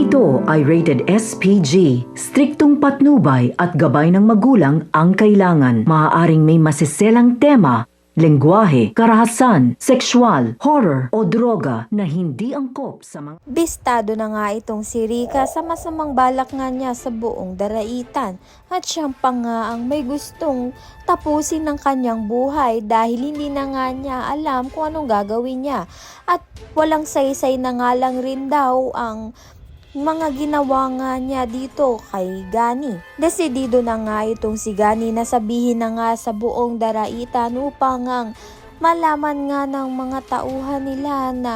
Ito ay rated SPG. Striktong patnubay at gabay ng magulang ang kailangan. Maaaring may masiselang tema, lengguwahe, karahasan, sexual, horror o droga na hindi angkop sa mga... Bistado na nga itong si Rika sa masamang balak nga niya sa buong daraitan at siyang pa nga ang may gustong tapusin ng kanyang buhay dahil hindi na nga niya alam kung anong gagawin niya at walang saysay na nga lang rin daw ang mga ginawa nga niya dito kay Gani. Desidido na nga itong si Gani na sabihin na nga sa buong daraitan upang ang malaman nga ng mga tauhan nila na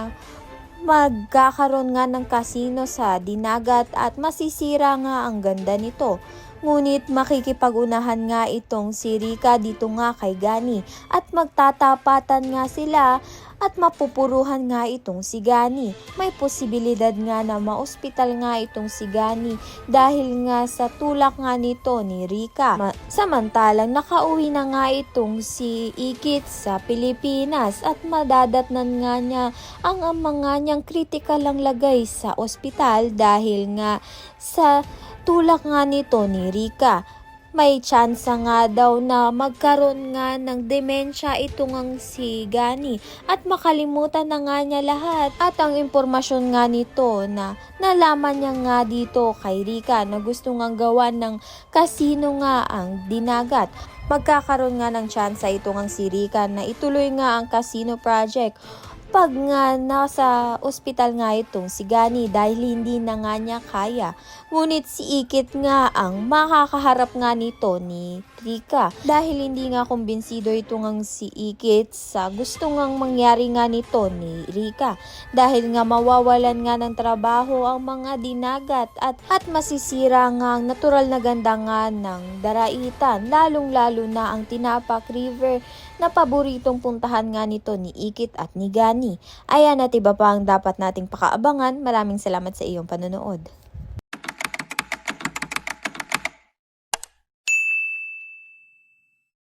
magkakaroon nga ng kasino sa Dinagat at masisira nga ang ganda nito. Ngunit makikipag-unahan nga itong si Rika dito nga kay Gani at magtatapatan nga sila at mapupuruhan nga itong si Gani. May posibilidad nga na maospital nga itong si Gani dahil nga sa tulak nga nito ni Rika. Samantalang nakauwi na nga itong si Ikit sa Pilipinas at madadatnan nga niya ang mga niyang kritikal lang lagay sa ospital dahil nga sa tulak nga nito ni Rika. May tsansa nga daw na magkaroon nga ng demensya itong ang si Gani at makalimutan na nga niya lahat. At ang impormasyon nga nito na nalaman niya nga dito kay Rika na gusto nga gawan ng kasino nga ang Dinagat. Magkakaroon nga ng tsansa itong ang si Rika na ituloy nga ang casino project pag nga nasa ospital nga itong si Gani dahil hindi na nga niya kaya. Ngunit si Ikit nga ang makakaharap nga nito ni Rika dahil hindi nga kumbinsido itong ang si Ikit sa gusto ngang mangyari nga nito ni Rika dahil nga mawawalan nga ng trabaho ang mga Dinagat at masisira nga ang natural na ganda nga ng daraitan, lalong-lalo na ang Tinapak River na paboritong puntahan nga nito ni Ikit at ni Gani. Ayan at iba pa ang dapat nating pakaabangan. Maraming salamat sa iyong panonood.